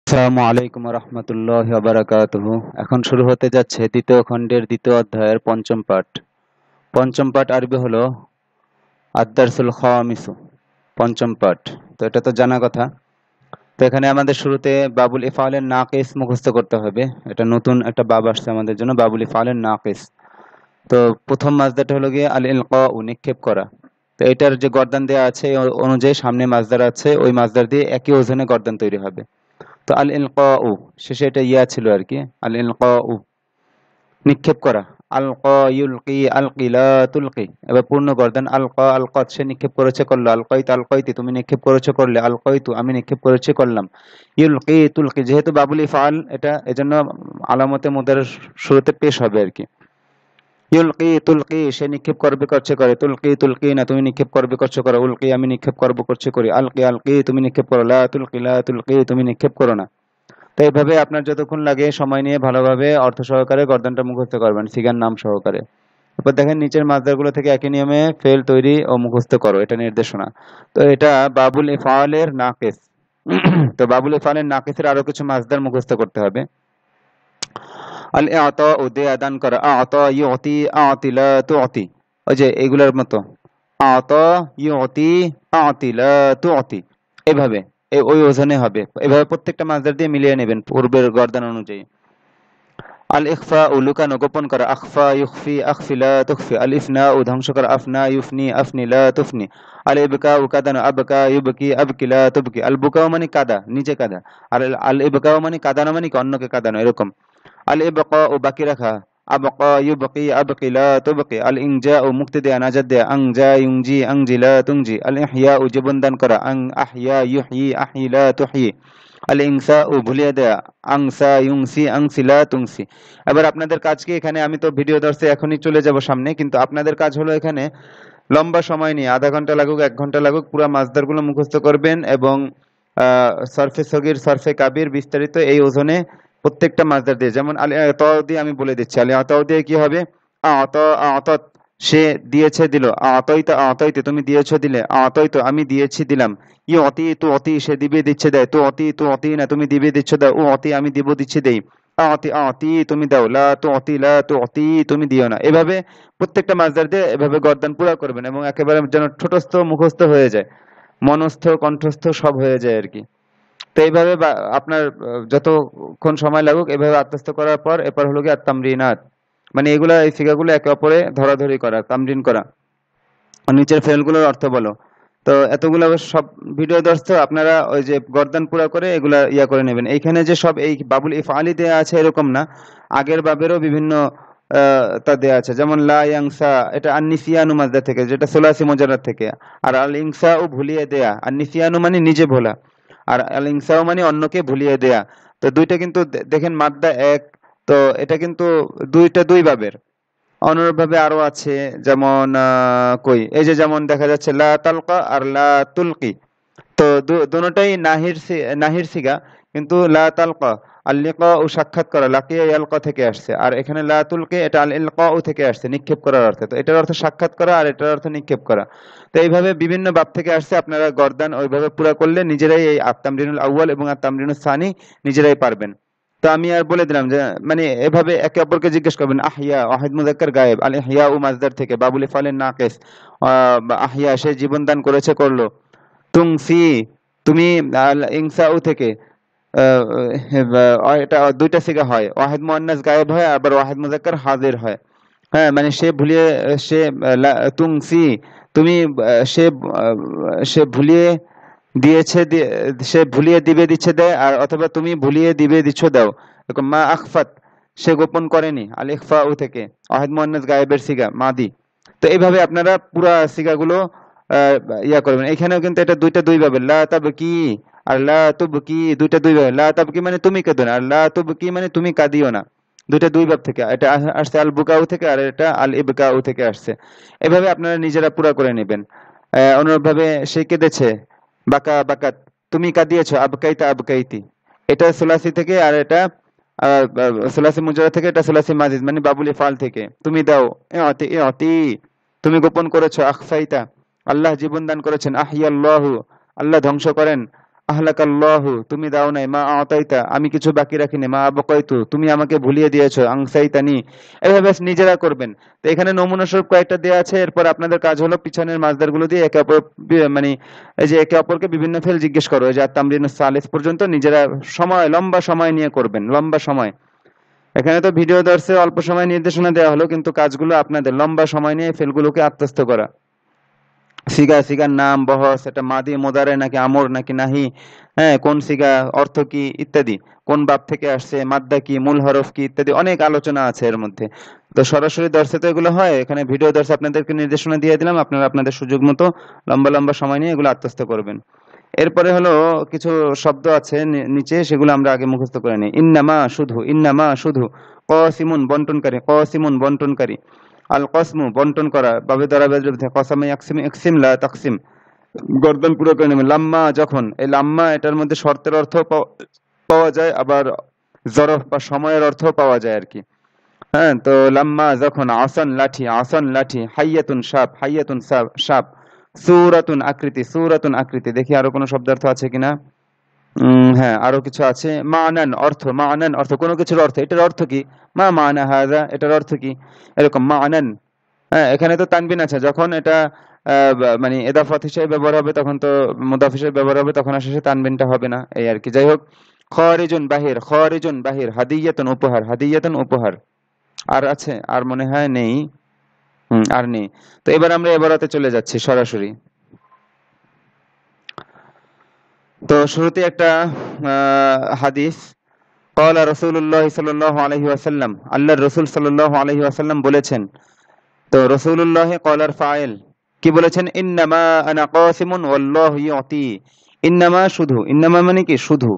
আসসালামু আলাইকুম রহমতুল্লাহি ওয়া বারাকাতুহু। এখন শুরু হতে যাচ্ছে দ্বিতীয় খণ্ডের দ্বিতীয় অধ্যায়ের পঞ্চম পাঠ। পঞ্চম পাঠ আরবি হলো আদ-দারসুল খামিসু, পঞ্চম পাঠ। তো এটা তো জানা কথা। তো এখানে আমাদের শুরুতে বাবুল ইফআলের নাকিস মুখস্থ করতে হবে। এটা নতুন একটা বাব আসছে আমাদের জন্য, বাবুল ইফআলের নাকিস। তো প্রথম মাজদারটা হলো গিয়ে আল ইলকাউ, নিক্ষেপ করা। তো এটার যে গর্দান দেওয়া আছে এই অনুযায়ী সামনে মাজদার আছে, ওই মাজদার দিয়ে একই ওজনে গর্দান তৈরি হবে। তো আল ইলকাউ শেষে এটা ইয়া ছিল আর কি, আল ইলকাউ নিক্ষেপ করা। আলকা ইউলকি আলকি লা তুলকি, এবার পূর্ণ গর্দান আলকা আলকাত, সে নিক্ষেপ করেছে করলো, আলকাইত আলকাইতি, তুমি নিক্ষেপ করেছো করলে, আলকাইতু আমি নিক্ষেপ করেছি করলাম, ইউলকি তুলকি, যেহেতু বাবুল ইফআল এটা এজন্য আলামতে মুদারের শুরুতে পেশ হবে আর কি। ইউলকি তুলকি, সে নিক্ষেপ করবে করছে করে, তুলকি তুলকি না, তুমি নিক্ষেপ করবে করছো করো, উলকি আমি নিক্ষেপ করবো করছে করি, আলকি আলকি তুমি নিক্ষেপ করো, লা তুলকি লা তুলকি তুমি নিক্ষেপ করো না। তো এইভাবে আপনার যতক্ষণ লাগে সময় নিয়ে ভালোভাবে অর্থ সহকারে গর্দানটা মুখস্থ করবেন, সিগার নাম সহকারে। এরপর দেখেন নিচের মাসদারগুলো থেকে একই নিয়মে ফেল তৈরি ও মুখস্থ করো, এটা নির্দেশনা। তো এটা বাবুল ইফআলের নাকিস। তো বাবুল ইফআলের নাকিসের আরো কিছু মাসদার মুখস্থ করতে হবে। আল ইআতা, দেয়া দান করা, আতা ইউতি আতি লা তুতি, ওই যে এগুলোর মতো, আতা ইউতি আতি লা তুতি, এভাবে ওই ওজনে হবে। এভাবে প্রত্যেকটা মাসদার দিয়ে মিলিয়ে নেবেন পূর্বের গর্দান অনুযায়ী। আল ইখফা, লুকানো গোপন করা, আখফা ইউখফি আখফি লা তুখফি, আল ইফনা, ধ্বংস করা, আফনা ইউফনি আফনি লা তুফনি, আল ইবকা, কাদানো, আবকা ইউবকি আবকি লা তুবকি, আল বুকাও মানে কাদা, নিচে কাদা, আর আল ইবকাও মানে কাদানো মানে কি অন্যকে কাদানো, এরকম। আল ইবকা, বাকি রাখা, আবকা ইউবকি আবকি লা তুবকি, আল ইনজা, মুক্তি দেয়া নাজাত দেয়া, আনজা ইউনজি আনজি লা তুনজি, আল ইহয়া, জীবন দান করা, আন আহইয়া ইউহয়ি আহয়ি লা তুহয়ি, আল ইনসা, ভুলিয়ে দেয়া, আংসা ইউংসি আংসি লা তুংসি। এবার আপনাদের কাজ কি, এখানে আমি তো ভিডিও ধরছি এখনই চলে যাব সামনে, কিন্তু আপনাদের কাজ হলো এখানে লম্বা সময় নিয়ে, আধা ঘন্টা লাগুক 1 ঘন্টা লাগুক, পুরো মাসদারগুলো মুখস্থ করবেন এবং সরফে সগীর সরফে কাবির বিস্তারিত এই ওজনে প্রত্যেকটা মাসদার দিয়ে, যেমন আল আতা দিয়ে আমি বলে দিচ্ছি। আল আতা দিয়ে কি হবে, আতা আতাত, সে দিয়েছে দিল, আতাইতা আতাইতে তুমি দিয়েছো দিলে, আতাইতো আমি দিয়েছি দিলাম, ই অতি তু অতি, সে দিবে দিচ্ছে দেয়, তু অতি তু অতি না, তুমি দিবে দিচ্ছ দাও, ও অতি আমি দিব দিচ্ছি দেই, আতি আতি তুমি দাও, লা তু অতি লা তু অতি তুমি দিও না। এভাবে প্রত্যেকটা মাসদার দিয়ে এভাবে গর্দান পুরা করবেন এবং একেবারে যেন ঠোঁটস্থ মুখস্থ হয়ে যায়, মনস্থ কণ্ঠস্থ সব হয়ে যায় আর কি। তো এইভাবে আপনার যতক্ষণ সময় লাগুক এভাবে আত্মস্থ করার পর এরপর হলো কি তামরিনাত, মানে এগুলা এই ফিগারগুলো একে অপরে ধরাধরি করা, তামরিন করা। আর নিচের ফেলগুলোর অর্থ বলো। তো এতগুলো সব ভিডিও দর্শক আপনারা ওই যে গর্দান পুরা করে এগুলা ইয়া করে নেবেন। এইখানে যে সব এই বাবুল ইফআলি দেয়া আছে এরকম না, আগের বাবেরও বিভিন্ন তা দেয়া আছে, যেমন লা ইয়াংসা, এটা আন-নিসিয়ানু মাজদা থেকে, যেটা সুলাসি মুজাররাদ থেকে। আর আল ইনসাউ, ভুলিয়ে দেয়া, আন-নিসিয়ানু মানে নিজে ভোলা, আর আল ইনসাউ মানে অন্যকে ভুলিয়ে দেয়া। তো দুইটা কিন্তু দেখেন মাদ্দা এক, তো এটা কিন্তু দুইটা দুই বাবের। অনুরূপভাবে আরো আছে, যেমন কই এই যে যেমন দেখা যাচ্ছে লা তালকা আর লা তুলকি। তো দোনোটাই নাহির সিগা, কিন্তু লা তালকা আল লিকা ও সাক্ষাৎ করা, লাকিয়া ইয়ালকা থেকে আসছে, আর এখানে লা তুলকি এটা আল ইলকা ও থেকে আসছে, নিক্ষেপ করার অর্থে। তো এটার অর্থ সাক্ষাৎ করা আর এটার অর্থ নিক্ষেপ করা। তো এইভাবে বিভিন্ন বাব থেকে আসছে, আপনারা গর্দান ওইভাবে পুরা করলে নিজেরাই এই আত-তামরিনুল আউয়াল এবং আত-তামরিনুস সানি নিজেরাই পারবেন। তো আমি আর বলে দিলাম যে মানে এভাবে একে অপরকে জিজ্ঞেস করবেন। আহিয়া, ওয়াহিদ মুযাক্কার গায়েব, আল ইহয়া ও মাজদার থেকে, বাবুল ইফআলের নাকিস, আহিয়া সে জীবন দান করেছে করলো, তুংসি তুমি, আল ইনসাউ থেকে, এটা দুইটা সিগা হয়, ওয়াহিদ মুআন্নাস গায়েব হয় আবার ওয়াহিদ মুযাক্কার হাজির হয়। হ্যাঁ, মানে সে ভুলিয়ে, সে তুংসি তুমি, সে ভুলিয়ে দিয়েছে সে ভুলিয়ে দিবে দিচ্ছে দেয়, আর অথবা তুমি ভুলিয়ে দিবে দিচ্ছ দাও, এরকম। মা আখফাত, সে গোপন করেনি, আল ইখফা উ থেকে, ওয়াহিদ মুআন্নাস গায়েবের সিগা মাদি। তো এইভাবে আপনারা পুরা সিগাগুলো আহ, ইয়া করবেন। এখানেও কিন্তু এটা দুইটা দুই ভাবে, লা তাবকি আর লা তুবকি, দুইটা দুই ভাবে। লা তাবকি মানে তুমি কেঁদো না, আর লা তুবকি মানে তুমি কাঁদিও না, দুইটা দুই ভাব থেকে এটা আসছে, আল বুকাউ থেকে, আর এটা আল ইবকাউ থেকে আসছে। এভাবে আপনারা নিজেরা পুরা করে নেবেন। অনুরূপভাবে সে কেঁদেছে, বাকা বাকাত, তুমি কাঁদিয়েছো, আবকাইতা আবকাইতি, এটা সুলাসি থেকে, আর এটা সুলাসি মুজাররদ থেকে, এটা সুলাসি মাজিদ মানে বাবুল ইফআল থেকে। তুমি দাও, ইআতি ইআতি, তুমি গোপন করেছো, আখফাইতা, আল্লাহ জীবন দান করেছেন, আহিয়াল্লাহু, আল্লাহ ধ্বংস করেন, আহলাকাল্লাহু, তুমি দাও নাই, মা আতাইতা, আমি কিছু বাকি রাখিনি, মা আবকাইতু, তুমি আমাকে ভুলিয়ে দিয়েছো, আংসাইতানি। এভাবে নিজেরা করবেন। তো এখানে নমুনা স্বরূপ কয়েকটা দেওয়া আছে। এরপর আপনাদের কাজ হলো পিছনের মাসদার গুলো দিয়ে একে অপর মানে এই যে একে অপরকে বিভিন্ন ফেল জিজ্ঞেস করো, এই যে তামরিনুস সালিস পর্যন্ত নিজেরা লম্বা সময় নিয়ে করবেন, লম্বা সময়। এখানে তো ভিডিও দর্শে অল্প সময় নির্দেশনা দেওয়া হলো, কিন্তু কাজগুলো আপনাদের লম্বা সময় নিয়ে ফেলগুলোকে আত্মস্থ করা। সিগার নাম, বহস, এটা মাদি মোদারে নাকি আমর নাকি নাহি, হ্যাঁ, কোন সিগা, অর্থ কি ইত্যাদি, কোন বাপ থেকে আসছে, মাদ্দা কি, মূল হরফ কি ইত্যাদি, অনেক আলোচনা আছে এর মধ্যে। তো সরাসরি দর্শে তো এগুলো হয়, এখানে ভিডিও দর্শে আপনাদেরকে নির্দেশনা দিয়ে দিলাম, আপনারা আপনাদের সুযোগ মতো লম্বা লম্বা সময় নিয়ে এগুলো আত্মস্থ করবেন। এরপরে হলো কিছু শব্দ আছে নিচে, সেগুলো আমরা আগে মুখস্থ করে নিই। ইন্নামা শুধু, ইন্নামা শুধু, কসিমুন বন্টনকারী, কসিমুন বন্টনকারী, আল কসমু বন্টন করা, বাবে দ্বারা কসামে ইয়াকসিম ইকসিম লা তাকসিম, গর্দন পুরো করে নেবেন। লাম্মা যখন, এই লাম্মা এটার মধ্যে শর্তের অর্থ পাওয়া যায়, আবার জরফ বা সময়ের অর্থ পাওয়া যায় আর কি। হ্যাঁ, তো লাম্মা যখন, আসন লাঠি, আসন লাঠি, হাইয়াতুন সাপ, হাইয়াতুন সাপ, সুরাতুন আকৃতি, সুরাতুন আকৃতি। দেখি আরো কোনো শব্দার্থ আছে কিনা। হ্যাঁ, আরো কিছু আছে। মানান অর্থ, মানান অর্থ, কোনো কিছুর অর্থ, এটার অর্থ কি, মা মানা হাযা, এটার অর্থ কি, এরকম মানান। হ্যাঁ, এখানে তো তানবিন আছে, যখন এটা মানে এদাফাত হিসেবে ব্যবহার হবে তখন তো, মুদাফ হিসেবে ব্যবহার হবে তখন আর শেষে তানবিনটা হবে না, এই আর কি। যাই হোক, খারিজুন বাহির, খারিজুন বাহির, হাদিয়াতুন উপহার, হাদিয়াতুন উপহার। আর আছে, আর মনে হয় নেই। আর নেই। তো এবার আমরা এবারাতে চলে যাচ্ছি সরাসরি। তো শুরুতে একটা হাদিস। ক্বালা রাসূলুল্লাহ সাল্লাল্লাহু আলাইহি ওয়াসাল্লাম, আল্লাহর রাসূল সাল্লাল্লাহু আলাইহি ওয়াসাল্লাম বলেছেন। তো রাসূলুল্লাহ ক্বালার ফাইল কি বলেছেন, ইন্নামা আনা কাসিমুন ওয়াল্লাহু ইউতি। ইন্নামা শুধু, ইন্নামা মানে কি শুধু।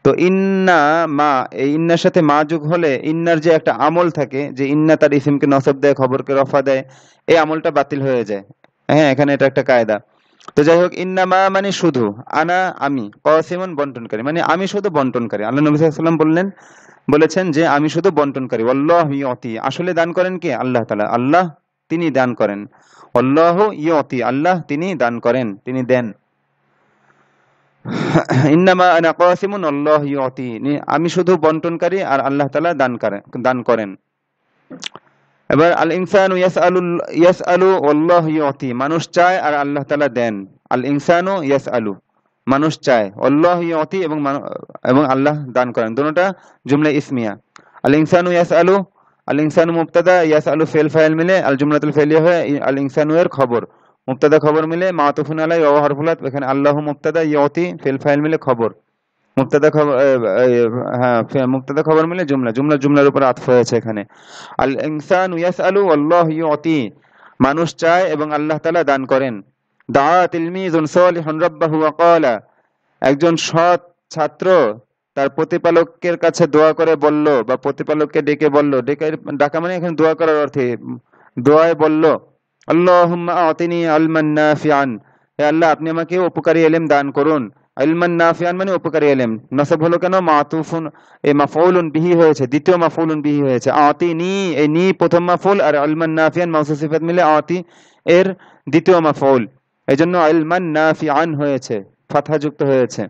তো ইন্না মা, এই ইন্নার সাথে মা যোগ হলে ইন্নার যে একটা আমল থাকে, যে ইন্না তার ইসিমকে নসব দেয়, খবরকে রফা দেয়, এই আমলটা বাতিল হয়ে যায়। হ্যাঁ, এখানে এটা একটা কায়দা। তো যাই হোক, ইন্নামা মানে শুধু, আনা আমি, কাসিমুন বন্টনকারী, মানে আমি শুধু বন্টনকারী। আল্লাহ নবী সাল্লাল্লাহু আলাইহি ওয়াসাল্লাম বলেছেন যে আমি শুধু বন্টনকারী। আল্লাহু ইউতি, আসলে দান করেন কে, আল্লাহ তাআলা, আল্লাহ তিনি দান করেন। আল্লাহু ইউতি, আল্লাহ তিনি দান করেন, তিনি দেন। ইন্নামা আনা কাসিমুন আল্লাহু ইউতি, আমি শুধু বন্টনকারী আর আল্লাহ তাআলা দান করেন। এবার আল ইনসানু ইয়াসআলু আল্লাহু ইউতি, মানুষ চায় আর আল্লাহ তাআলা দেন। আল ইনসানু ইয়াসআলু, মানুষ চায়, আল্লাহু ইউতি এবং আল্লাহ দান করেন, দুটোটা জুমলা ইসমিয়া। আল ইনসানু ইয়াসআলু, আল ইনসানু মুবতাদা, ইয়াসআলু ফেল ফাইল মিলে আল জুমলাতুল ফেলিয়া হয় আল ইনসানু এর খবর, মুবতাদা খবর মিলে মাতুফুন আলাই ওয়া হরফুলাত, এখানে আল্লাহু মুবতাদা, ইউতি ফেল ফাইল মিলে খবর, মুবতাদা খবর, হ্যাঁ, মুবতাদা খবর মিলে জুমলা, জুমলার উপর আতফ হয়েছে এখানে। আল ইনসানু ইয়াসআলু আল্লাহু ইউতি, মানুষ চায় এবং আল্লাহ তাআলা দান করেন। দাআ তিলমিজুন সালিহুন রাব্বাহু ওয়া ক্বালা, একজন সৎ ছাত্র তার প্রতিপালকের কাছে দোয়া করে বলল, বা প্রতিপালককে ডেকে বলল, ডাকা মানে এখানে দোয়া করার অর্থে, দোয়ায় বলল, আল্লাহুম্মা আতিনি ইলমান নাফিআন, হে আল্লাহ আপনি আমাকে উপকারী ইলম দান করুন। ইলমান নাফিআন মানে উপকারী ইলম, নসব হলো কেন, মাতুফুন, এই মাফউলুন বিহি হয়েছে, দ্বিতীয় মাফউলুন বিহি হয়েছে। আতিনি, এই নি প্রথম মাফউল, আর ইলমান নাফিআন মাউসুফ সিফাত মিলে আতি এর দ্বিতীয় মাফউল, এজন্য ইলমান নাফিআন হয়েছে, ফাতহা যুক্ত হয়েছে।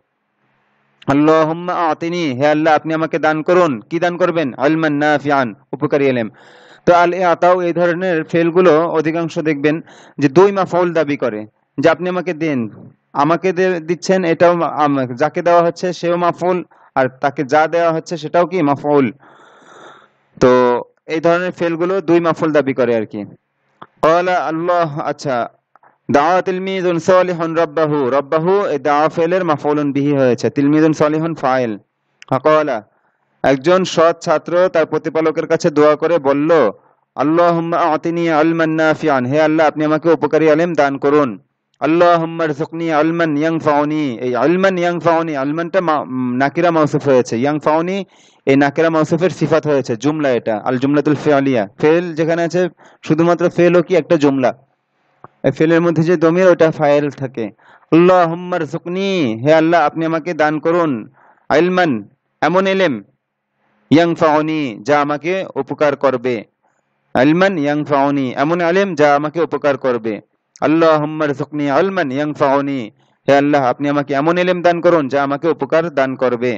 আল্লাহুম্মা আতিনি, হে আল্লাহ আপনি আমাকে দান করুন, কি দান করবেন, ইলমান নাফিআন, উপকারী ইলম। তো আল ইআতাউ, এই ধরনের ফেলগুলো অধিকাংশ দেখবেন যে দুই মাফউল দাবি করে, যে আপনি আমাকে দেন, আমাকে দিচ্ছেন, এটাও যাকে দেওয়া হচ্ছে সেও মাফউল, আর তাকে যা দেওয়া হচ্ছে সেটাও কি মাফউল। তো এই ধরনের ফেলগুলো দুই মাফউল দাবি করে আর কি। ক্বালা আল্লাহ, আচ্ছা, দাওয়া তিলমিজুন সালিহুন রাব্বাহু, রাব্বাহু এই দাওয়া ফেলের মাফউলুন বিহি হয়েছে, তিলমিজুন সালিহুন ফাইল। ক্বালা, একজন সৎ ছাত্র তার প্রতিপালকের কাছে দোয়া করে বলল, আল্লাহুম্মা আতিনি ইলমান নাফিআন, হে আল্লাহ আপনি আমাকে উপকারী ইলম দান করুন। আল্লাহুম্মা রযুকনি ইলমান ইয়ানফাউনি, এই ইলমান ইয়ানফাউনি, ইলমানটা নাকিরা মাউসুফ হয়েছে, ইয়ানফাউনি এই নাকিরা মাউসুফের সিফাত হয়েছে, জুমলা এটা, আল জুমলাতুল ফিআলিয়া, ফেল যেখানে আছে শুধুমাত্র ফেলও কি একটা জুমলা, এই ফেলের মধ্যে যে দমির ওটা ফাইল থাকে। আল্লাহুম্মা রযুকনি, হে আল্লাহ আপনি আমাকে দান করুন, ইলমান এমন ইলম, ইয়ানফাউনি যা আমাকে উপকার করবে, ইলমান ইয়ানফাউনি এমন ইলম যা আমাকে উপকার করবে। আল্লাহুম্মা রযুকনি ইলমান ইয়ানফাউনি, হে আল্লাহ, আপনি আমাকে এমন ইলম দান করুন যা আমাকে উপকার দান করবে।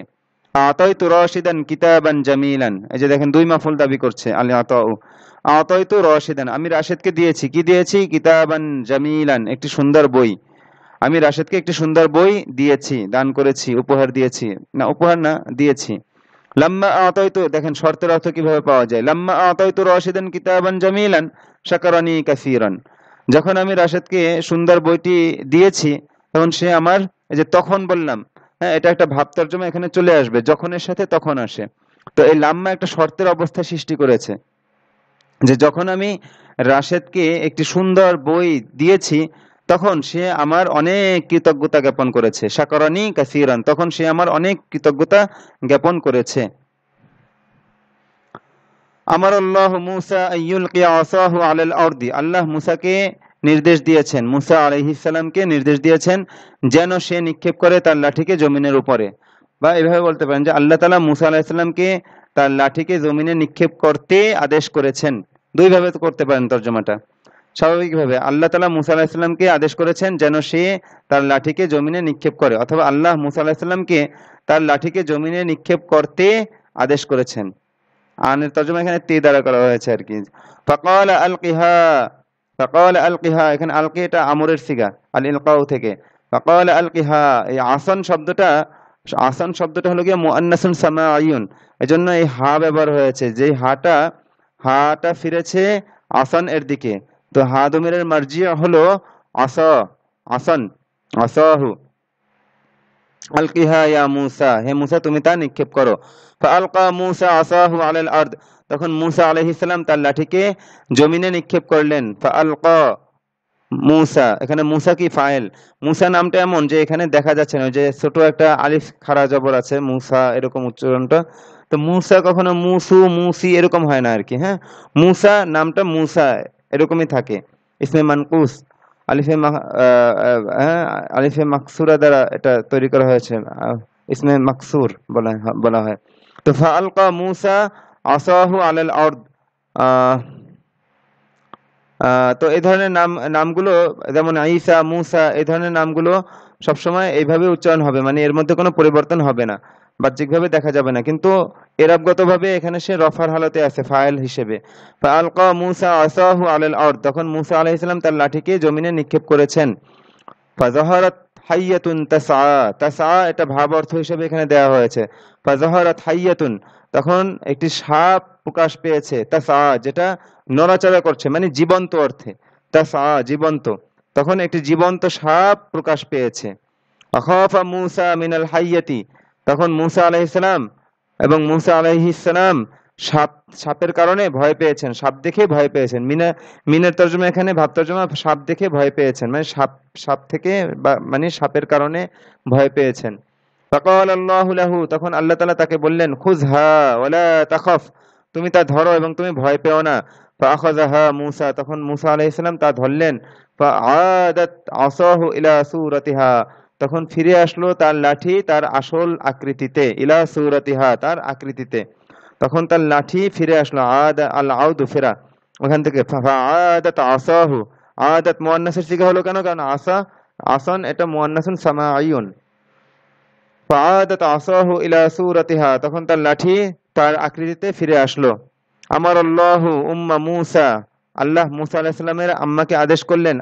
আতাইতু রাশিদান কিতাবান জামিলান, এই যে দেখেন দুই মাফুল দাবি করছে আল আতাউ। আতাইতু রাশিদান, আমি রাশেদকে দিয়েছি, কি দিয়েছি? কিতাবান জামিলান, একটি সুন্দর বই। আমি রাশেদকে একটি সুন্দর বই দিয়েছি, দান করেছি, উপহার দিয়েছি, না উপহার না, দিয়েছি। লাম্মা আতাইতু, দেখেন শর্তের অর্থ কিভাবে পাওয়া যায়। লাম্মা আতাইতু রাশিদান কিতাবান জামিলান শাকারানি কাসীরান, যখন আমি রাশেদকে সুন্দর বইটি দিয়েছি তখন সে আমার, এই যে তখন বললাম, হ্যাঁ এটা একটা ভাব তর্জমা এখানে চলে আসবে, যখনের সাথে তখন আসে। তো এই লাম্মা একটা শর্তের অবস্থা সৃষ্টি করেছে, যে যখন আমি রাশেদকে একটি সুন্দর বই দিয়েছি তখন সে আমার অনেক কৃতজ্ঞতা জ্ঞাপন করেছে। শাকারানি কাসীরান, তখন সে আমার অনেক কৃতজ্ঞতা জ্ঞাপন করেছে। আমার আল্লাহ মুসা আইয়ুলকিয়া আসাহু আলাল আরদি, আল্লাহ মুসাকে নির্দেশ দিয়েছেন, মুসা আলাইহিস সালামকে নির্দেশ দিয়েছেন যেন সে নিক্ষেপ করে তার লাঠিকে জমিনের উপরে। বা এভাবে বলতে পারেন যে আল্লাহ তাআলা মুসা আলাইহিস সালামকে তার লাঠিকে জমিনে নিক্ষেপ করতে আদেশ করেছেন। দুইভাবে তো করতে পারেন তর্জমাটা। স্বাভাবিকভাবে আল্লাহ তাআলা মুসা আলাইহিস সালামকে আদেশ করেছেন যেন সে তার লাঠিকে জমিনে নিক্ষেপ করে, অথবা আল্লাহ মুসা আলাইহিস সালামকে তার লাঠিকে জমিনে নিক্ষেপ করতে আদেশ করেছেন। আনের তর্জমা এখানে তে দ্বারা করা হয়েছে আর কি। ফাকালা আলকিহা, ফাকালা আলকিহা, এখানে আলকি এটা আমরের সিগা, আল ইলকাউ থেকে। ফাকালা আলকিহা, এই আসান শব্দটা হলো গিয়ে মুআন্নাসুন সামাঈয়ুন, এজন্য এই হা ব্যবহার হয়েছে, যে হাটা ফিরেছে আসান এর দিকে। তো হা দমিরের মার্জিয়া হলো আসা, আসান, আসাহু। আলকিহা ইয়া মুসা, হে মুসা তুমি তা নিক্ষেপ করো। ফাআলকা মুসা আসাহু আলাল আরদ, তখন মুসা আলাইহিস সালাম তার লাঠিকে জমিনে নিক্ষেপ করলেন। ফাআলকা মুসা, এখানে মুসা কি ফাইল? মুসা নামটা এমন যে এখানে দেখা যাচ্ছে না, ওই যে ছোট একটা আলিফ খাড়া জবর আছে, মুসা এরকম উচ্চারণটা। তো মুসা কখনো মুসু মুসি এরকম হয় না আর কি। হ্যাঁ, মুসা নামটা মুসা এরকমই থাকে, ইসমে মানকুস, আলিফে হ্যাঁ, আলিফে মাকসুরা দ্বারা এটা তৈরি করা হয়েছে, ইসমে মাকসুর বলা হয়। তো ফাআলকা মুসা আসাহু আলাল আরদ। তো এই ধরনের নামগুলো যেমন ঈসা, মুসা, এই ধরনের নামগুলো সবসময় এইভাবে উচ্চারণ হবে, মানে এর মধ্যে কোনো পরিবর্তন হবে না, বাহ্যিকভাবে দেখা যাবে না, কিন্তু এরাবগতভাবে এখানে সে রফার হালতে আছে ফাইল হিসেবে। ফাআলকা মুসা আসাহু আলাল আরদ, তখন মুসা আলাইহিস সালাম তার লাঠিকে জমিনে নিক্ষেপ করেছেন। ফাজাহারাত হাইয়াতুন তাসআ, তাসআ এটা ভাব অর্থ হিসেবে এখানে দেওয়া হয়েছে। ফাজাহারাত হাইয়াতুন, তখন একটি সাপ প্রকাশ পেয়েছে, তাসআ যেটা নড়াচড়া করছে, মানে জীবন্ত অর্থে, তাসআ জীবন্ত, তখন একটি জীবন্ত সাপ প্রকাশ পেয়েছে। আখাফা মুসা মিনাল হাইয়াতি, তখন মুসা আলাইহিস সালাম এবং মুসা আলাইহিস সালাম সাপের কারণে ভয় পেয়েছেন, সাপ দেখে ভয় পেয়েছেন। মিনের তর্জমা এখানে ভাব তর্জমা, সাপ দেখে ভয় পেয়েছেন, মানে সাপ থেকে মানে সাপের কারণে ভয় পেয়েছেন। ফাকাল আল্লাহু লাহু, তখন আল্লাহ তাআলা তাকে বললেন, খুযহা ওয়ালা তাখাফ, তুমি তা ধরো এবং তুমি ভয় পেও না। ফাআখাযাহা মুসা, তখন মুসা আলাইহিস সালাম তা ধরলেন। ফাআদাত আসাহু ইলা সূরাতিহা, তখন ফিরে আসলো তার লাঠি তার আসল আকৃতিতে, ইলা সূরাতিহা তার আকৃতিতে, তখন তার লাঠি ফিরে আসলো। আদ আল আউদু ফেরা, ওখান থেকে। ফাআদাত আসাহু, আদাত মুআন্নাসের সিগা হলো কেন? কারণ আসান এটা মুআন্নাসুন সামাঈয়ুন। ফাআদাত আসাহু ইলা সূরাতিহা, তখন তার লাঠি তার আকৃতিতে ফিরে আসলো। আমার আল্লাহু উম্মা মুসা, আল্লাহ মুসা আলাইহিস সালামের আম্মাকে আদেশ করলেন,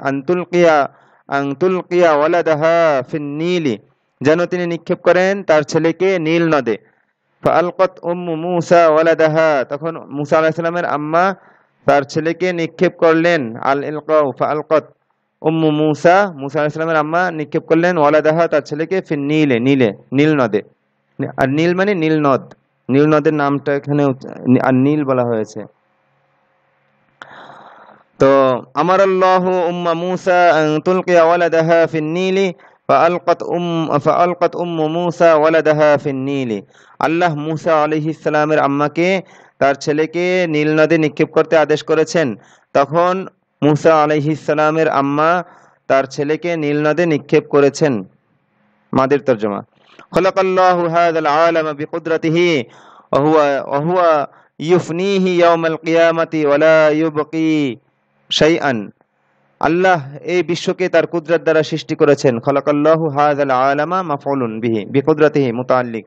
আনতুলকিয়া ওয়ালাদাহা ফিন নীলি, যেন তিনি নিক্ষেপ করেন তার ছেলেকে নীল নদে। ফাআলকাত উম্মু মুসা ওয়ালাদাহা, তখন মুসা আলাইহিস সালামের আম্মা তার ছেলেকে নিক্ষেপ করলেন। আল ইলকাউ, ফাআলকাত উম্মু মুসা, মুসা আলাইহিস সালামের আম্মা নিক্ষেপ করলেন, ওয়ালাদাহা তার ছেলেকে, ফিন নীলে, নীল নদে। আর নীল মানে নীল নদ, নীল নদের নামটা এখানে আর নীল বলা হয়েছে। তো আমার আল্লাহু উম্মা মুসা আন তুলকিয়া ওয়ালাদাহা ফিন নীলি ফাআলকাত উম্মু মুসা ওয়ালাদাহা ফিন নীলি, আল্লাহ মুসা আলাইহিস সালামের আম্মাকে তার ছেলেকে নীল নদে নিক্ষেপ করতে আদেশ করেছেন, তখন মুসা আলাইহিস সালামের আম্মা তার ছেলেকে নীল নদে নিক্ষেপ করেছেন। মাদের তরজমা। খলাকাল্লাহু হাযাল আলামা বিকুদরাতিহি ওয়া হুয়া ইউফনিহি ইয়াওমাল কিয়ামাতি ওয়া লা ইউবকি শাইআন, আল্লাহ এই বিশ্বকে তার কুদরত দ্বারা সৃষ্টি করেছেন। খলাকাল্লাহু হাযাল আলামা মাফউলুন বিহি বিকুদরাতিহি মুতাআল্লিক।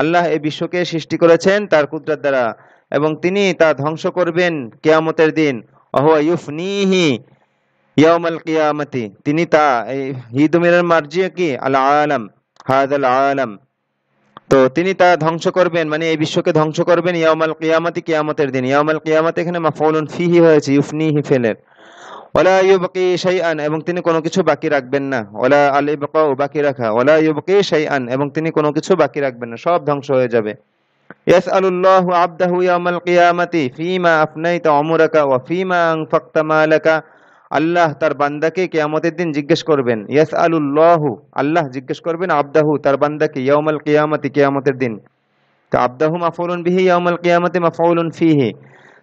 আল্লাহ এই বিশ্বকে সৃষ্টি করেছেন তার কুদরত দ্বারা এবং তিনি তা ধ্বংস করবেন কিয়ামতের দিন। ওয়া ইউফনিহি ইয়াউমাল কিয়ামাতি, তিনি তা এই হিদুমিনের মার্জিয়া কি আল আলাম হাযাল আলাম, তো তিনি তা ধ্বংস করবেন মানে এই বিশ্বকে ধ্বংস করবেন ইয়াউমাল কিয়ামাতি কিয়ামতের দিন। ইয়াউমাল কিয়ামাত এখানে মাফউলুন ফিহি হয়েছে ইউফনিহি ফেলের। ওয়ালা ইউবকি শাইআন, এবং তিনি কোনো কিছু বাকি রাখবেন না। ওয়ালা আল ইবকাউ, বাকি রাখা, ওয়ালা ইউবকি শাইআন, এবং তিনি কোনো কিছু বাকি রাখবেন না, সব ধ্বংস হয়ে যাবে। ইয়াসআলুল্লাহু আবদাহু ইয়াউমাল কিয়ামাতি ফীমা আফনাইতা উমরাকা ওয়া ফীমা আনফাকতা মালাকা। আল্লাহ তার বান্দাকে কিয়ামতের দিন জিজ্ঞেস করবেন। ইয়াসআলুল্লাহু, আল্লাহ জিজ্ঞেস করবেন আবদাহু তার বান্দাকে ইয়াউমাল কিয়ামাতি কিয়ামতের দিন। তো আবদাহু মাফউলুন বিহি, ইয়াউমাল কিয়ামাতি মাফউলুন ফিহি।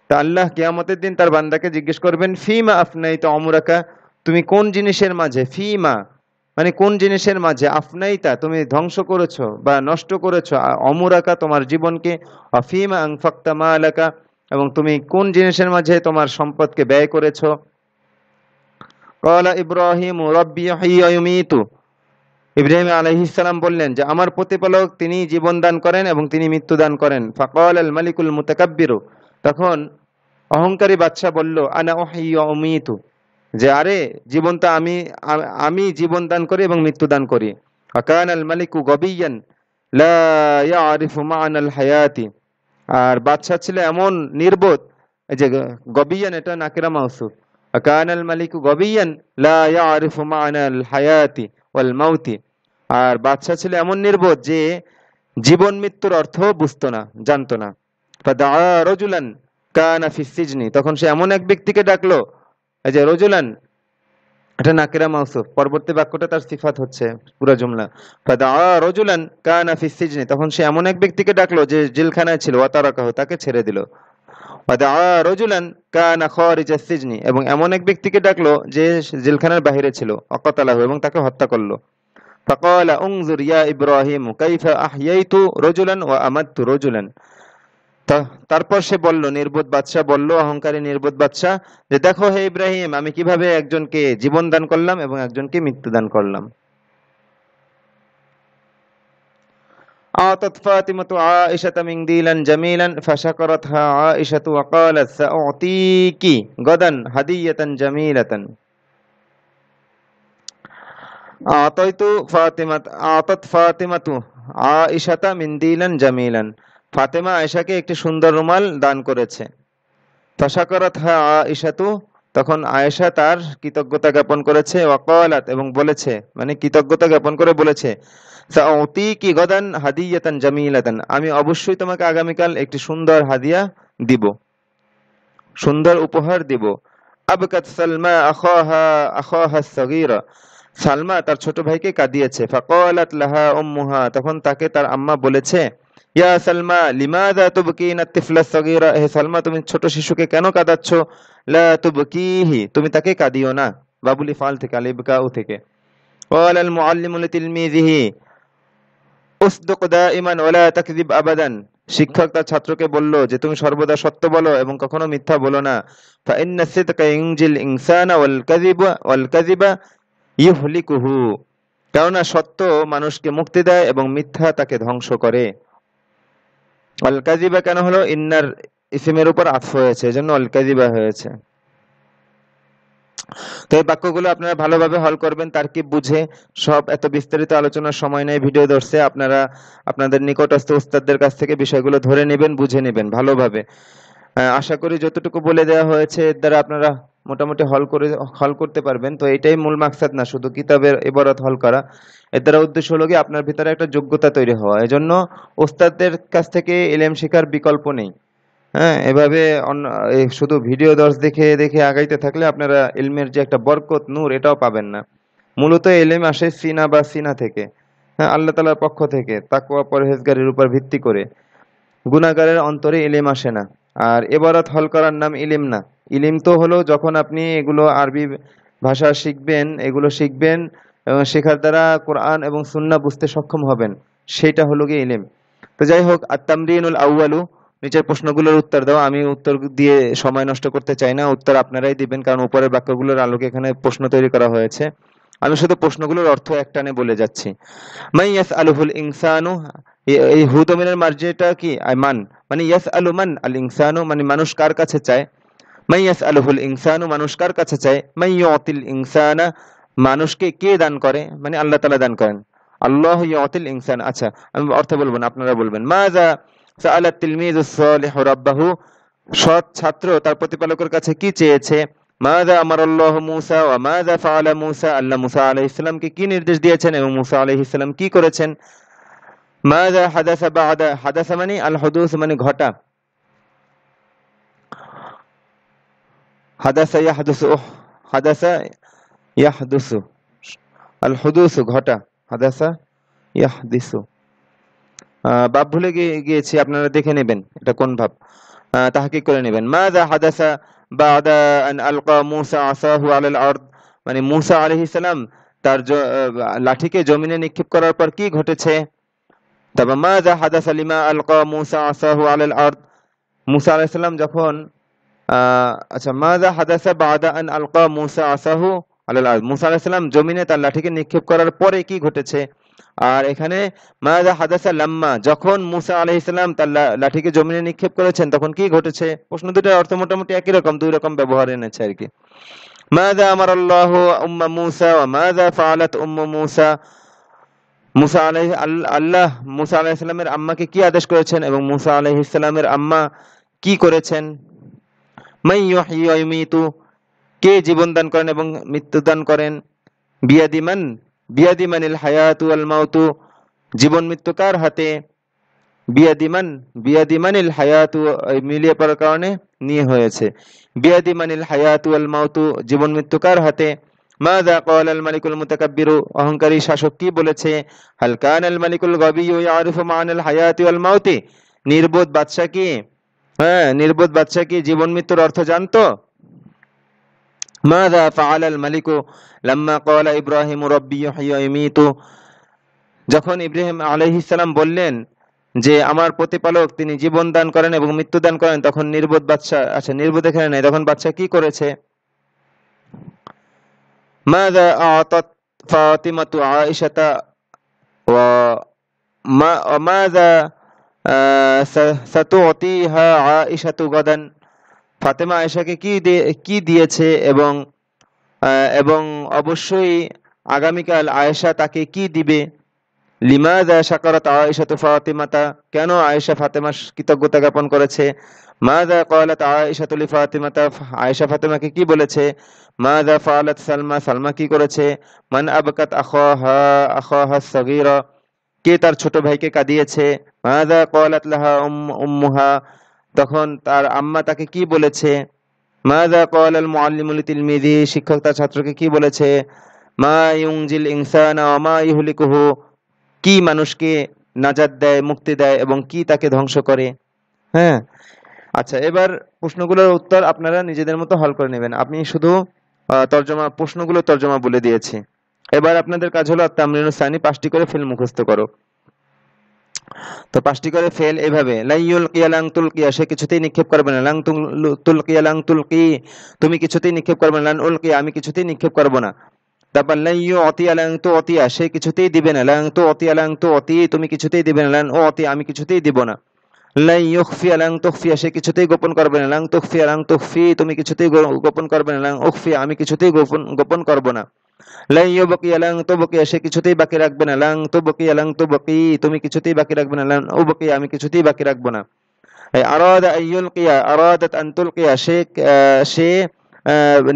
তা আল্লাহ কিয়ামতের দিন তার বান্দাকে জিজ্ঞেস করবেন ফিমা আফনাইতা উমরাকা, তুমি কোন জিনিসের মাঝে, ফিমা মানে কোন জিনিসের মাঝে, আফনাইতা তুমি ধ্বংস করেছো বা নষ্ট করেছো, অমুরাকা তোমার জীবনকে, অফিমা আনফাকতা মালাকা, এবং তুমি কোন জিনিসের মাঝে তোমার সম্পদকে ব্যয় করেছো। ক্বালা ইব্রাহিম রাব্বি ইহয়ি ওয়া ইউমীতু, ইব্রাহিম আলাইহিস সালাম বললেন যে আমার প্রতিপালক তিনি জীবন দান করেন এবং তিনি মৃত্যু দান করেন। ফাকাল আল মালিকুল মুতাকাব্বিরু, তখন অহংকারী বাদশা বলল আনা উহয়ি ওয়া উমীতু, যে আরে জীবন তো আমি জীবন দান করি এবং মৃত্যু দান করি। আকান আল মালিকু গবিয়ান লা ইয়ারিফু মা'নাল হায়াতি, আর বাদশা ছিল এমন নির্বোধ, এই যে গবিয়ান এটা নাকিরা মাউসুফ, আকান আল মালিকু গবিয়ান লা ইয়ারিফু মা'নাল হায়াতি ওয়াল মাউতি, আর বাদশা ছিল এমন নির্বোধ যে জীবন মৃত্যুর অর্থ বুঝতো না, জানতো না। ফাদাআ রাজুলান কানা ফিস সিজনি, তখন সে এমন এক ব্যক্তিকে ডাকলো, এই যে রজুলান এটা নাকিরা মাউসুফ, পরবর্তী বাক্যটা তার সিফাত হচ্ছে পুরো জুমলা। ফাদাআ রাজুলান কানা ফিস সিজনি, তখন সে এমন এক ব্যক্তিকে ডাকলো যে জেলখানায় ছিল, ওয়া তারাকাহু তাকে ছেড়ে দিল। ফাদাআ রাজুলান কানা খারিজাস সিজনি, এবং এমন এক ব্যক্তিকে ডাকলো যে জেলখানার বাইরে ছিল, অকতালাহু এবং তাকে হত্যা করলো। ফাকালা উনজুর ইয়া ইব্রাহিম কাইফা আহইয়াইতু রাজুলান ওয়া আমাততু রাজুলান, তারপর সে বলল, নির্বোধ বাদশা বলল, অহংকারী নির্বোধ বাদশা, যে দেখো হে ইব্রাহিম আমি কিভাবে একজনকে জীবন দান করলাম এবং একজনকে মৃত্যু দান করলাম। আতাত ফাতিমাতু আয়েশাতা মিনদিলান জামিলান ফাশাকারাতহা আয়েশাতু ওয়া ক্বালাত সাউতিকি গাদান হাদিয়াতান জামিলাতান। আতাইতু ফাতিমাত আতাত ফাতিমাতু আয়েশাতা মিনদিলান জামিলান, ফাতেমা আয়েশাকে একটি সুন্দর রুমাল দান করেছে। ফাশাকারাতহা আয়েশাতু, তখন আয়েশা তার কৃতজ্ঞতা জ্ঞাপন করেছে, ওয়াকালাত এবং বলেছে মানে কৃতজ্ঞতা জ্ঞাপন করে বলেছে, সাউতিকি গাদান হাদিয়াতান জামিলাতান, আমি অবশ্যই তোমাকে আগামীকাল একটি সুন্দর হাদিয়া দিব, সুন্দর উপহার দিব। আবকাত সালমা আখাহা সাগীরা, সালমা তার ছোট ভাইকে কাঁদিয়েছে। ফাকালাত লাহা উম্মুহা, তখন তাকে তার আম্মা বলেছে, ইয়া সালমা লিমাযা তুবকিনা আত-তিফলা আস-সাগীরা, হে সালমা তুমি ছোট শিশুকে কেন কাঁদাচ্ছ। লা তুবকিহি, তুমি তাকে কাঁদিও না, বাবুলি ফাল থেকে আলিবকাউ থেকে। ক্বালা আল মুআল্লিমু লিতিলমিযিহি উসদুক দাইমান ওয়া লা তাকযিব আবাদান, শিক্ষক তার ছাত্রকে বলল যে তুমি সর্বদা সত্য বলো এবং কখনো মিথ্যা বলো না। ফা ইন্না সিদকা ইনজিল ইনসানা ওয়াল কাযিবা ইউহলিকুহু, কেননা সত্য মানুষকে মুক্তি দেয় এবং মিথ্যা তাকে ধ্বংস করে। আল কাযিবা কেন হলো, ইন্নার ইসমের উপর আতফ হয়েছে, এজন্য আল কাযিবা হয়েছে। তো এই বাক্যগুলো আপনারা ভালোভাবে হল করবেন তারকিব বুঝে, সব এত বিস্তারিত আলোচনার সময় নেই ভিডিও ধরছে, আপনারা আপনাদের নিকটস্থ উস্তাদদের কাছ থেকে বিষয়গুলো ধরে নেবেন, বুঝে নেবেন ভালোভাবে। আশা করি যতটুকু বলে দেওয়া হয়েছে এর দ্বারা আপনারা মোটামুটি হল করতে পারবেন। তো এটাই মূল মাকসাদ না শুধু কিতাবের ইবারত হল করা, এর দ্বারা উদ্দেশ্য হলো কি আপনার ভিতরে একটা যোগ্যতা তৈরি হওয়া। এজন্য উস্তাদদের কাছ থেকে ইলম শেখার বিকল্প নেই। হ্যাঁ, এভাবে শুধু ভিডিও দর্শ দেখে দেখে আগাইতে থাকলে আপনারা ইলমের যে একটা বরকত নূর এটাও পাবেন না। মূলত ইলম আসে সিনা বা সিনা থেকে, হ্যাঁ, আল্লাহ তাআলার পক্ষ থেকে, তাকওয়া পরহেজগারির উপর ভিত্তি করে। গুনাহগারের অন্তরে ইলম আসে না। আর ইবারত হল করার নাম ইলম না। ইলম তো হলো যখন আপনি এগুলো আরবি ভাষা শিখবেন, এগুলো শিখবেন এবং শেখার দ্বারা কোরআন এবং সুন্নাহ বুঝতে সক্ষম হবেন, সেটা হলো গিয়ে ইলম। তো যাই হোক, আত-তামরিনুল আউয়ালু, নিচের প্রশ্নগুলোর উত্তর দাও। আমি উত্তর দিয়ে সময় নষ্ট করতে চাই না, উত্তর আপনারাই দিবেন, কারণ উপরের বাক্যগুলোর আলোকে এখানে প্রশ্ন তৈরি করা হয়েছে। আমি শুধু প্রশ্নগুলোর অর্থ একটানে বলে যাচ্ছি। মাই ইয়াসআলুহুল ইনসানু, এই হু দমিনের মার্জিটা কি মান, মানে ইয়াসআলু মান আল ইনসানু, মানে মানুষ কার কাছে চায়। মাই ইয়াসআলুহুল ইনসানু, মানুষ কার কাছে চায়। মাই ইউতিল ইনসানা, মানুষকে কে দান করে, মানে আল্লাহ তাআলা দান করেন। আল্লাহ ইউতিল ইনসান। আচ্ছা, আমি অর্থ বলবো না, আপনারা বলবেন। মাযা সাআলা তিলমিযুস সালিহু রাব্বাহু, সৎ ছাত্র তার প্রতিপালকের কাছে কি চেয়েছে। মাযা আমারাল্লাহু মূসা ওয়া মাযা ফাআলা মূসা, আল্লাহ মূসা আলাইহিস সালামকে কি নির্দেশ দিয়েছেন এবং মূসা আলাইহিস সালাম কি করেছেন। মাযা হাদাসা বা'দা, হাদাসা মানে আল হুদুস মানে ঘটা, হাদাসা ইয়াহদুসু, হাদাসা ইয়াহদুসু, আল হুদুসু ঘটা, হাদাসা ইয়াহদিসু। ভাব ভুলে গিয়েছি, আপনারা দেখে নেবেন এটা কোন ভাব, তাহকিক করে নেবেন। মাযা হাদাসা বা'দা আন আলকা মূসা আসাহু আলাল আরদ, মানে মূসা আলাইহিস সালাম তার লাঠিকে জমিনে নিক্ষেপ করার পর কি ঘটেছে। তারপর মাযা হাদাসা লিমা আলকা মূসা আসাহু আলাল আরদ, মূসা আলাইহিস সালাম যখন আচ্ছা, মাযা হাদাসা বা'দা আন আলকা মূসা আসাহু আলাল আরদ, মূসা আলাইহিস সালাম জমিনে তার লাঠিকে নিক্ষেপ করার পরে কি ঘটেছে। আর এখানে মাযা হাদাসা লাম্মা, যখন মূসা আলাইহিস সালাম তার লাঠিকে জমিনে নিক্ষেপ করেছেন তখন কি ঘটেছে। প্রশ্ন দুটোর অর্থ মোটামুটি একই রকম, দুই রকম ব্যবহার এনেছে আর কি। মাযা আমারাল্লাহু উম্মা মূসা ওয়া মাযা ফাআলাত উম্মু মূসা, মূসা আলাইহিস আল্লাহ মূসা আলাইহিস সালামের আম্মাকে কি আদেশ করেছেন এবং মূসা আলাইহিস সালামের আম্মা কি করেছেন। মান ইউহয়ি ওয়া ইউমীতু, কে জীবন দান করেন এবং মৃত্যু দান করেন। বিয়াদিমান, বিয়াদিমানিল হায়াতু ওয়াল মাউতু, জীবন মৃত্যু কার হাতে। বিয়াদিমান, বিয়াদিমানিল হায়াতু মিলিয়ে পড়ার কারণে নিয়ে হয়েছে। বিয়াদিমানিল হায়াতু ওয়াল মাউতু, জীবন মৃত্যু কার হাতে। মাযা ক্বালাল মালিকুল মুতাকাব্বিরু, অহংকারী শাসক কি বলেছে। হাল কানাল মালিকুল গাবিয়্যু ইয়ারিফু মা'নাল হায়াতি ওয়াল মাউতি, নির্বোধ বাদশা কি, হ্যাঁ নির্বোধ বাদশা কি জীবন মৃত্যুর অর্থ জানতো। মাযা ফাআলাল মালিকু লাম্মা ক্বালা ইব্রাহিমু রাব্বি ইউহয়ি ওয়া ইউমীতু, যখন ইব্রাহিম আলাইহিস সালাম বললেন যে আমার প্রতিপালক তিনি জীবন দান করেন এবং মৃত্যু দান করেন, তখন নির্বোধ বাদশা, আচ্ছা নির্বোধ এখানে নাই, তখন বাদশা কি করেছে। মাযা আ'তাত ফাতিমাতু আয়েশাতা ওয়া মাযা সাতু'তিহা আয়েশাতু গাদান, ফাতেমা আয়েশাকে কি দিয়েছে এবং এবং অবশ্যই আগামীকাল আয়েশা তাকে কি দিবে। লিমাযা শাকারাত আয়েশাতু ফাতিমাতা, কেন আয়েশা ফাতেমা কৃতজ্ঞতা জ্ঞাপন করেছে। মাযা ক্বালাত আয়েশাতু লিফাতিমাতা, আয়েশা ফাতেমাকে কি বলেছে। মাযা ফাআলাত সালমা, সালমা কি করেছে। মান আবকাত আখাহা সাগীরা, কে তার ছোট ভাইকে কাঁদিয়েছে। মাযা ক্বালাত লাহা উম্মুহা, তখন তার আম্মা তাকে কি বলেছে। মাযা ক্বালাল মুআল্লিমু লিতিলমিযি, শিক্ষক তার ছাত্রকে কি বলেছে। মা ইউনজিল ইনসানা ওয়া মা ইহলিকুহু, কি মানুষকে নাজাত দেয়, মুক্তি দেয় এবং কি তাকে ধ্বংস করে। হ্যাঁ, আচ্ছা এবার প্রশ্নগুলোর উত্তর আপনারা নিজেদের মতো হল করে নেবেন। আমি শুধু তর্জমা, প্রশ্নগুলো তর্জমা বলে দিয়েছি। এবার আপনাদের কাজ হলো তামরিনুস সানি 5টি করে ফেল মুখস্থ করো। তো 5টি করে ফেল এভাবে। লাইয়ুল কিয়া লাং তুলকিয়া, সে কিছুতেই নিক্ষেপ করবে না। লাং তুলকিয়া লাং তুলকি, তুমি কিছুতেই নিক্ষেপ করবে না। লান উলকিয়া, আমি কিছুতেই নিক্ষেপ করব না। তারপর লান ইউতিয়া লাং তুতিয়া, সে কিছুতেই দিবে না। লাং তুতিয়া লাং তুতি, তুমি কিছুতেই দিবে না। লান উতি, আমি কিছুতেই দিব না। লান ইউখফিয়া লাং তুখফিয়া, সে কিছুতেই গোপন করবে না। লাং তুখফিয়া লাং তুখফি, তুমি কিছুতেই গোপন করবে না। লাং উখফিয়া, আমি কিছুতেই গোপন করব না। লান ইউবকিয়া লাং তুবকিয়া, সে কিছুতেই বাকি রাখবে না। লাং তুবকিয়া লাং তুবকি, তুমি কিছুতেই বাকি রাখবে না। লান উবকিয়া, আমি কিছুতেই বাকি রাখব না। আরাদা আইয়ুলকিয়া, আরাদাত আন তুলকিয়া, সে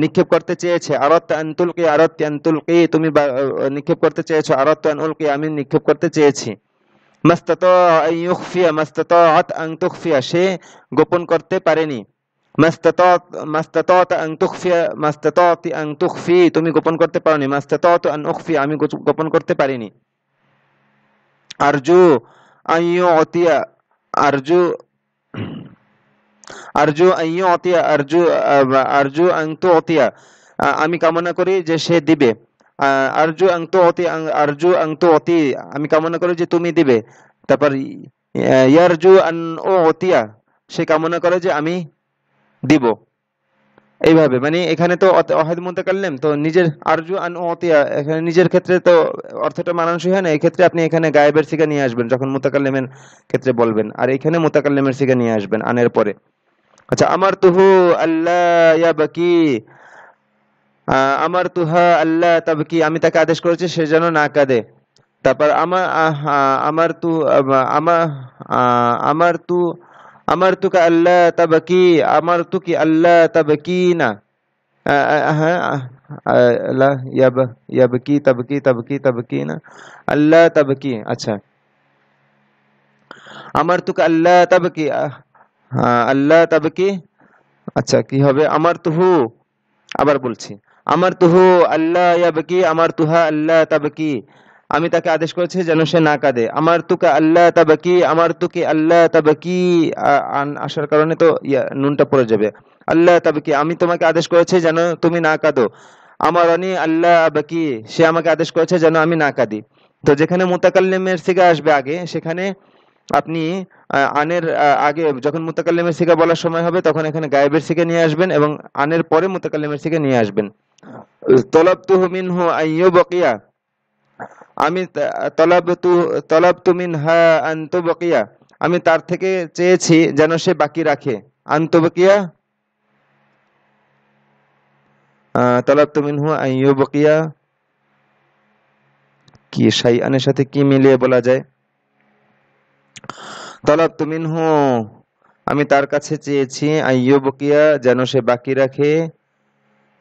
নিক্ষেপ করতে চেয়েছে। আরাদতা আন তুলকিয়া, আরাদতি আন তুলকি, তুমি নিক্ষেপ করতে চেয়েছো। আরাদতু আন উলকিয়া, আমি নিক্ষেপ করতে চেয়েছি। মাস্তাতা আন ইউখফিয়া, মাস্তাতাআত আন তুখফিয়া, সে গোপন করতে পারেনি। মাস্তাতাত আন তুখফিয়া, মাস্তাতাতি আন তুখফি, তুমি গোপন করতে পারোনি। মাস্তাতাতু আন উখফিয়া, আমি গোপন করতে পারিনি। আরজু আন ইউতিয়া, আরজু আরজু আন ইউতিয়া, আরজু আন তুতিয়া, আমি কামনা করি যে সে দিবে। আরজু আন তুতি, আরজু আন তুতি, আমি কামনা করি যে তুমি দিবে। তারপর ইয়ারজু আন উতিয়া, সে কামনা করে যে আমি দিব। এইভাবে মানে এখানে তো অহেদ মুতাকাল্লিম তো নিজের আরজু আন উতিয়া, এখানে নিজের ক্ষেত্রে তো অর্থটা মানানসই হয় না। এই ক্ষেত্রে আপনি এখানে গায়েবের সিগা নিয়ে আসবেন যখন মুতাকাল্লিমের ক্ষেত্রে বলবেন, আর এখানে মুতাকাল্লিমের সিগা নিয়ে আসবেন আনের পরে। আচ্ছা, আমার তুহু আল্লাহ ইয়াবকি, আমার তুহা আল্লাহ তাবকি, আমি তাকে আদেশ করেছি সে যেন না কাঁদে। তারপর আমার তু আমার আমার তু আমার তুকা আল্লাহ তাবকি, আমার তু কি আল্লাহ তাবকি না, হ্যাঁ, লা ইয়াবকি তাবকি তাবকি তাবকি না, আল্লাহ তাবকি। আচ্ছা, আমার তুকা আল্লাহ তাবকি, আল্লাহ তাবকি। আচ্ছা, কি হবে? আমার তুহু, আবার বলছি, আমার তুহু আল্লাহ ইয়াবকি, আমার তুহা আল্লাহ তাবকি, আমি তাকে আদেশ করেছি যেন সে না কাঁদে। আমার তুকা আল্লাহ তাবকি, আমার তুকি আল্লাহ তাবকি, আন আসার কারণে তো নুনটা পড়ে যাবে। আল্লাহ তাবকি, আমি তোমাকে আদেশ করেছি যেন তুমি না কাঁদো। আমার অনি আল্লাহ আবকি, সে আমাকে আদেশ করেছে যেন আমি না কাঁদি। তো যেখানে মুতাকাল্লিমের সিগা আসবে আগে, সেখানে আপনি আনের আগে যখন মুতাকাল্লিমের সিগা বলার সময় হবে তখন এখানে গায়েবের সিগা নিয়ে আসবেন এবং আনের পরে মুতাকাল্লিমের সিগা নিয়ে আসবেন। তলাবতুহু মিনহু আন ইউবকিয়া, আমি তলাবতু মিনহা আন তুবকিয়া, আমি তার থেকে চেয়েছি যেন সে বাকি রাখে। আন তুবকিয়া, তলাবতু মিনহু আন ইউবকিয়া, কি শাইআনের সাথে কি মিলিয়ে বলা যায়? তলাবতু মিনহু, আমি তার কাছে চেয়েছি, আন ইউবকিয়া, যেন সে বাকি রাখে।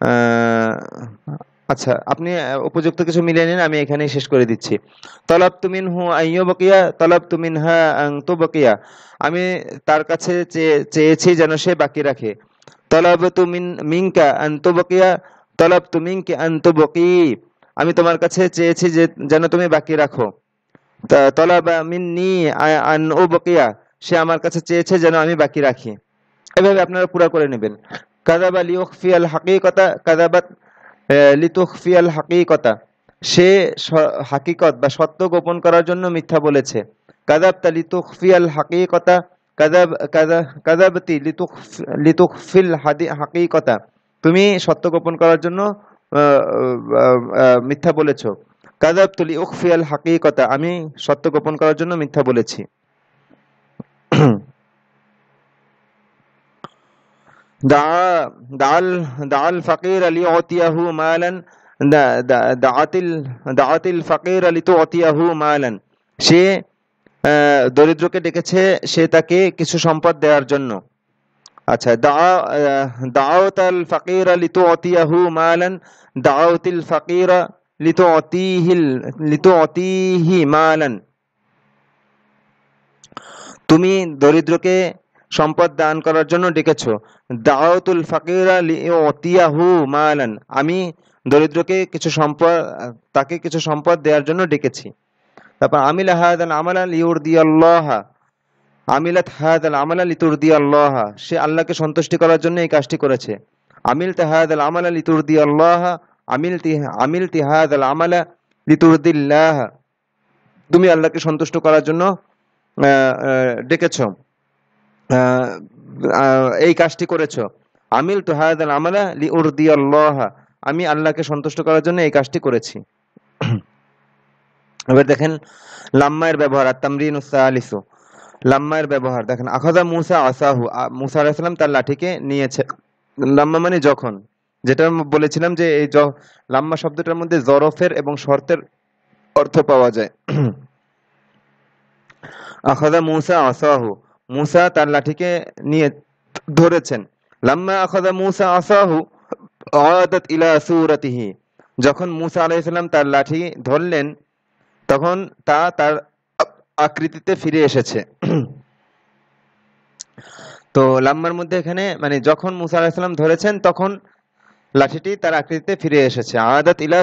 আহ, আচ্ছা, আপনি উপযুক্ত কিছু মিলিয়ে নিন, আমি এখানেই শেষ করে দিচ্ছি। তলাবতু মিনহু আন ইউবকিয়া, তলাবতু মিনহা আন তুবকিয়া, আমি তার কাছে চেয়েছি যেন সে বাকি রাখে। তলাবতু মিনকা আন তুবকিয়া, তলাবতু মিনকি আন তুবকি, আমি তোমার কাছে চেয়েছি যে যেন তুমি বাকি রাখো। তলাবা মিন্নি আন উবকিয়া, সে আমার কাছে চেয়েছে যেন আমি বাকি রাখি। এভাবে আপনারা পুরা করে নেবেন। কাযাবা লিউখফিয়াল হাকীকাতা, কাযাবাত লিতুখফিয়াল হাকীকাতা, সে হাকিকত বা সত্য গোপন করার জন্য মিথ্যা বলেছে। কাযাবতা লিতুখফিয়াল হাকীকাতা, কাযাবতি লিতুখফিল হাকীকাতা, তুমি সত্য গোপন করার জন্য মিথ্যা বলেছো। কাযাবতু লিউখফিয়াল হাকীকাতা, আমি সত্য গোপন করার জন্য মিথ্যা বলেছি। دعا دعا الفقير ليعطيه مالا، دعت الفقير لتعطيه مالا، সে দরিদ্রকে ডেকেছে সে তাকে কিছু সম্পদ দেওয়ার জন্য। আচ্ছা, দাওয়াতাল ফাকিরা লিতুআতিয়াহু মালান, দাওয়াতিল ফাকিরা লিতুআতিহি মালান, তুমি দরিদ্রকে সম্পদ দান করার জন্য ডেকেছো। দাওয়াতুল ফাকিরা লিউতিয়াহু মালান, আমি দরিদ্রকে কিছু সম্পদ, তাকে কিছু সম্পদ দেওয়ার জন্য ডেকেছি। তারপর আমিলা হাদাল আমালা লিউরদিয়াল্লাহ, আমিলাত হাদাল আমালা লিতুরদিয়াল্লাহ, সে আল্লাহকে সন্তুষ্টি করার জন্য এই কাজটি করেছে। আমিলতা হাদাল আমালা লিতুরদিয়াল্লাহ, আমিলতি হাদাল আমালা লিতুরদিল্লাহ, তুমি আল্লাহকে সন্তুষ্ট করার জন্য ডেকেছো, এই কাজটি করেছো। আমিল তু হাদাল আমালা লিউরদিয়াল্লাহ, আমি আল্লাহকে সন্তুষ্ট করার জন্য এই কাজটি করেছি। এবার দেখেন লাম্মায়ের ব্যবহার, আর তামরিনুস সালিসু, লাম্মায়ের ব্যবহার দেখেন। আখাযা মূসা আসাহু, মূসা আলাইহিস সালাম তার লাঠিকে নিয়েছে। লাম্মা মানে যখন, যেটা বলেছিলাম যে এই লাম্মা শব্দটার মধ্যে জরফের এবং শর্তের অর্থ পাওয়া যায়। আখাযা মূসা আসাহু, মূসা তার লাঠিকে নিয়ে ধরেছেন। লাম্মা আখাযা মূসা আসাহু আদাত ইলা সূরাতিহি, যখন মূসা আলাইহিস সালাম তার লাঠি ধরলেন তখন তা তার আকৃতিতে ফিরে এসেছে। তো লাম্মার মধ্যে এখানে মানে যখন মূসা আলাইহিস সালাম ধরেছেন তখন লাঠিটি তার আকৃতিতে ফিরে এসেছে। আদাত ইলা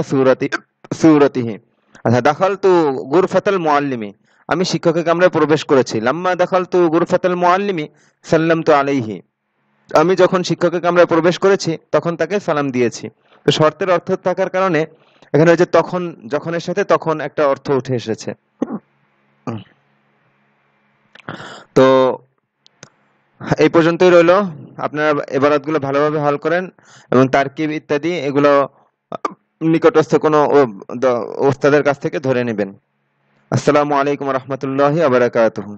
সূরাতিহি। আচ্ছা, দাখালতু গুরফাতাল মুআল্লিমি, আমি শিক্ষকের কামরায় প্রবেশ করেছি। লাম্মা দাখালতু গুরফাতাল মুআল্লিমি সাল্লামতু আলাইহি, আমি যখন শিক্ষকের কামরায় প্রবেশ করেছি তখন তাকে সালাম দিয়েছি। তো শর্তের অর্থ থাকার কারণে এখানে ওই যে তখন, যখনের সাথে তখন একটা অর্থ উঠে এসেছে। তো এই পর্যন্তই রইলো। আপনারা ইবারতগুলো ভালোভাবে হল করেন এবং তারকিব ইত্যাদি এগুলো নিকটস্থ কোনো ওস্তাদের কাছ থেকে ধরে নেবেন। আসসালামু আলাইকুম রহমতুল্লাহি ওয়া বারাকাতুহু।